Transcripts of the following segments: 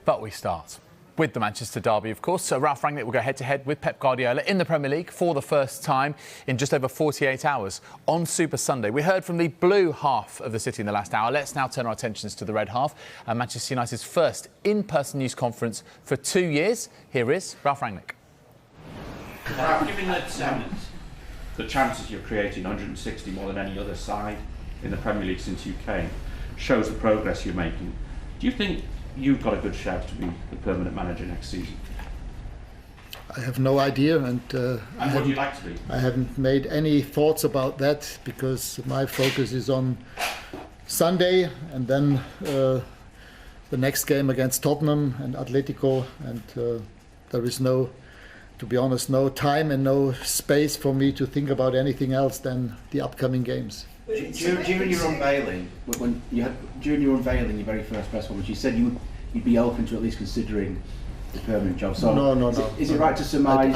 But we start with the Manchester derby, of course. So Ralf Rangnick will go head-to-head with Pep Guardiola in the Premier League for the first time in just over 48 hours on Super Sunday. We heard from the blue half of the city in the last hour. Let's now turn our attentions to the red half. Manchester United's first in-person news conference for 2 years. Here is Ralf Rangnick. Given the chances you're creating, 160 more than any other side in the Premier League since you came, shows the progress you're making. Do you think you've got a good shout to be the permanent manager next season? I have no idea, and what would you like to be? I haven't made any thoughts about that because my focus is on Sunday and then the next game against Tottenham and Atletico, and there is no, to be honest, no time and no space for me to think about anything else than the upcoming games. During your unveiling, during your very first press conference, you said you'd be open to at least considering the permanent job. So no. Is it right to surmise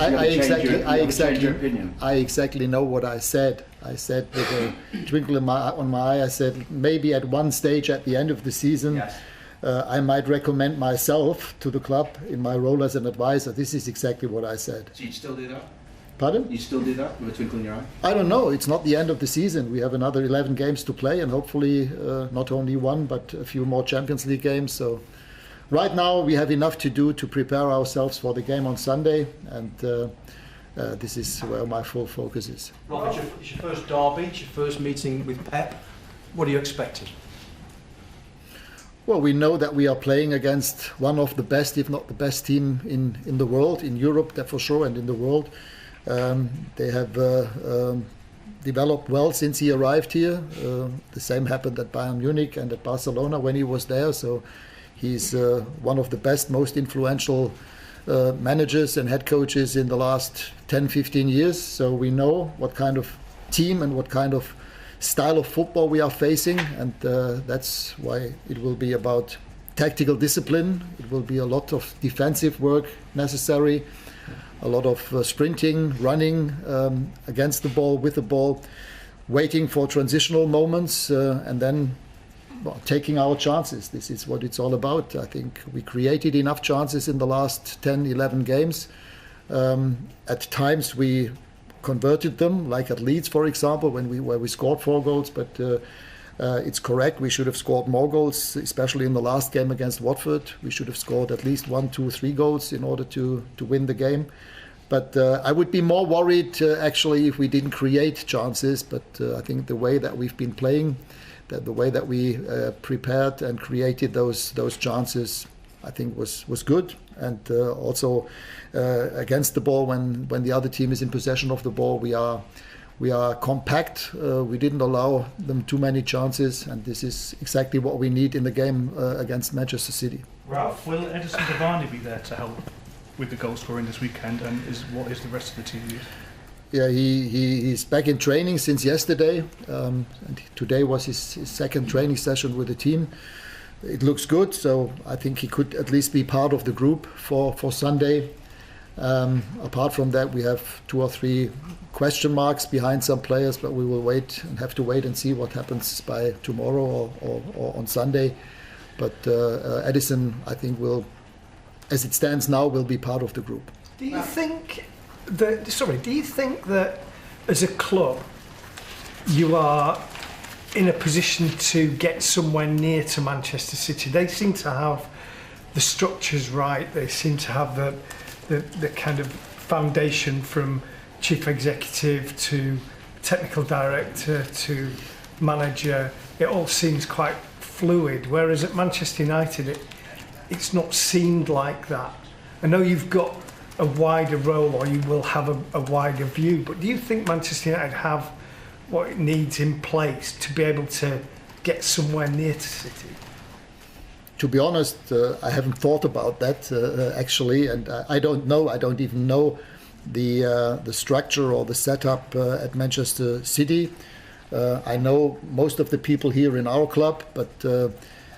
change your opinion? I exactly know what I said. I said with a twinkle in my eye, I said maybe at one stage at the end of the season, yes, I might recommend myself to the club in my role as an advisor. This is exactly what I said. So you'd still do that? Pardon? You still do that with a twinkle in your eye? I don't know. It's not the end of the season. We have another 11 games to play, and hopefully not only one, but a few more Champions League games. So right now we have enough to do to prepare ourselves for the game on Sunday, and this is where my full focus is. Ralf, it's your first derby, it's your first meeting with Pep. What are you expecting? Well, we know that we are playing against one of the best, if not the best team in the world, in Europe, that for sure, and in the world. They have developed well since he arrived here. The same happened at Bayern Munich and at Barcelona when he was there. So he's one of the best, most influential managers and head coaches in the last 10, 15 years. So we know what kind of team and what kind of style of football we are facing. And that's why it will be about tactical discipline. It will be a lot of defensive work necessary. A lot of sprinting, running against the ball, with the ball, waiting for transitional moments, and then taking our chances. This is what it's all about. I think we created enough chances in the last 10, 11 games. At times we converted them, like at Leeds, for example, where we scored 4 goals. But it's correct, we should have scored more goals, especially in the last game against Watford. We should have scored at least 1, 2, 3 goals in order to win the game. But I would be more worried, actually, if we didn't create chances. But I think the way that we've been playing, the way that we prepared and created those chances, I think was good. And also against the ball, when the other team is in possession of the ball, we are compact. We didn't allow them too many chances, and this is exactly what we need in the game against Manchester City. Ralf, will Edison Cavani be there to help with the goal scoring this weekend, and what is the rest of the team use? Yeah, he's back in training since yesterday, and today was his second training session with the team. It looks good, so I think he could at least be part of the group for Sunday. Apart from that, we have 2 or 3 question marks behind some players, but we will have to wait and see what happens by tomorrow or on Sunday. But Edison, I think, will, as it stands now, will be part of the group. Do you think that as a club you are in a position to get somewhere near to Manchester City? They seem to have the structures right. They seem to have the kind of foundation from chief executive to technical director to manager. It all seems quite fluid, whereas at Manchester United it's not seemed like that. I know you've got a wider role, or you will have a wider view, but do you think Manchester United have what it needs in place to be able to get somewhere near to City? To be honest, I haven't thought about that actually, and I don't know. I don't even know the structure or the setup at Manchester City. I know most of the people here in our club, but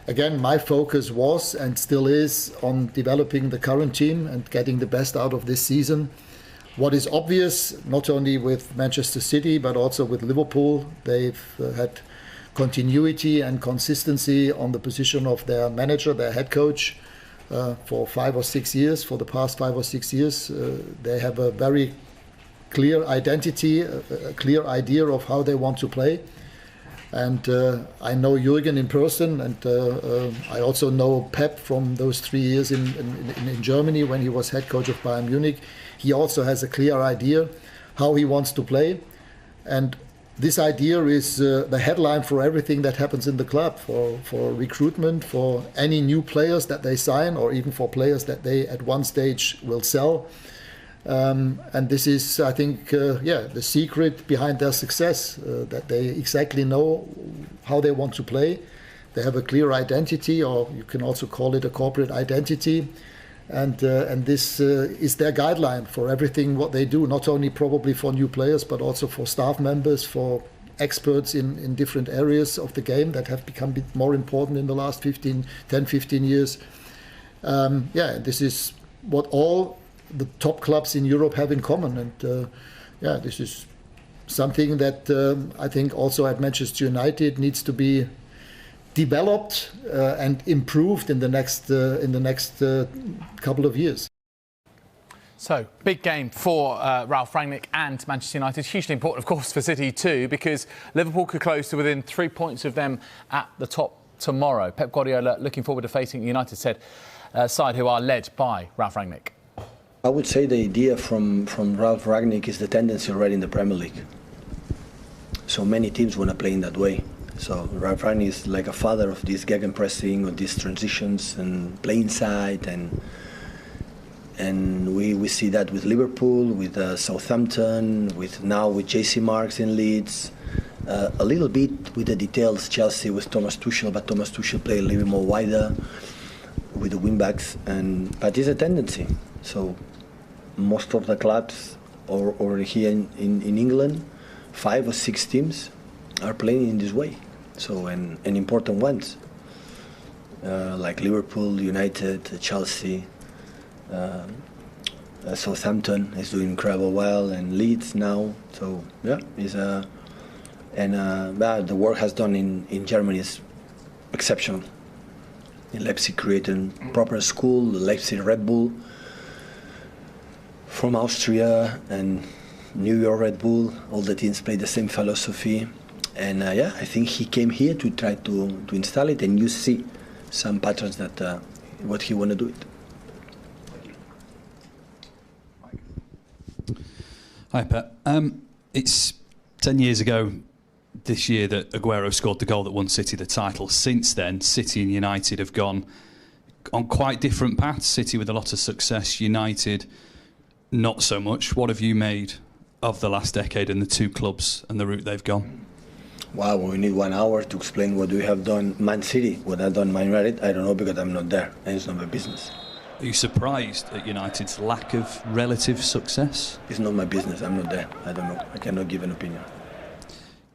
again, my focus was and still is on developing the current team and getting the best out of this season. What is obvious, not only with Manchester City, but also with Liverpool, they've had continuity and consistency on the position of their manager, their head coach. for 5 or 6 years, for the past 5 or 6 years. They have a very clear identity, a clear idea of how they want to play. And I know Jürgen in person, and I also know Pep from those 3 years in Germany when he was head coach of Bayern Munich. He also has a clear idea how he wants to play. And this idea is the headline for everything that happens in the club, for recruitment, for any new players that they sign, or even for players that they at one stage will sell. And this is, I think, the secret behind their success, that they exactly know how they want to play. They have a clear identity, or you can also call it a corporate identity. And this is their guideline for everything what they do, not only probably for new players, but also for staff members, for experts in different areas of the game that have become a bit more important in the last 10, 15 years. This is what all the top clubs in Europe have in common. And this is something that I think also at Manchester United needs to be developed and improved in the next couple of years. So, big game for Ralf Rangnick and Manchester United. Hugely important, of course, for City too, because Liverpool could close to within 3 points of them at the top tomorrow. Pep Guardiola looking forward to facing the United side who are led by Ralf Rangnick. I would say the idea from Ralf Rangnick is the tendency already in the Premier League. So many teams want to play in that way. So Ralf Rangnick is like a father of this gegenpressing, of these transitions and play inside, and we see that with Liverpool, with Southampton, with JC Marks in Leeds, a little bit with the details Chelsea with Thomas Tuchel, but Thomas Tuchel play a little bit more wider with the wing-backs, but it's a tendency. So most of the clubs, or here in England, 5 or 6 teams are playing in this way. So and important ones like Liverpool, United, Chelsea, Southampton is doing incredible well, and Leeds now. So the work has done in Germany is exceptional. In Leipzig created proper school, the Leipzig Red Bull from Austria, and New York Red Bull. All the teams play the same philosophy. And I think he came here to try to install it, and you see some patterns that what he want to do it. Hi, Pep. It's 10 years ago this year that Aguero scored the goal that won City the title. Since then, City and United have gone on quite different paths. City with a lot of success, United not so much. What have you made of the last decade and the two clubs and the route they've gone? Wow, we need 1 hour to explain what we have done Man City, what I've done Man United. I don't know, because I'm not there, and it's not my business. Are you surprised at United's lack of relative success? It's not my business, I'm not there. I don't know, I cannot give an opinion.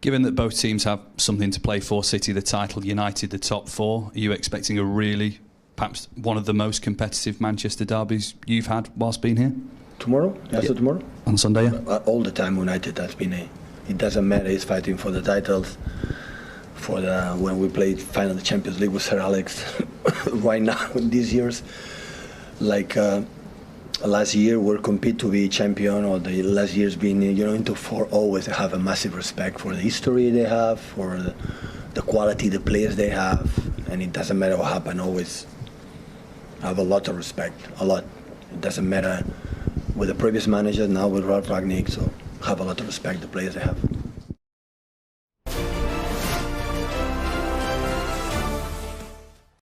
Given that both teams have something to play for, City the title, United the top 4, are you expecting a really, perhaps one of the most competitive Manchester derbies you've had whilst being here? Tomorrow? Yes, tomorrow? On Sunday, yeah? All the time United has been it doesn't matter, it's fighting for the titles. When we played final the Champions League with Sir Alex, right now, these years, like last year we're compete to be champion, or the last years being into 4, always have a massive respect for the history they have, for the quality the players they have, and it doesn't matter what happens, always have a lot of respect, a lot. It doesn't matter with the previous managers, now with Ralf Rangnick, so have a lot of respect the players they have.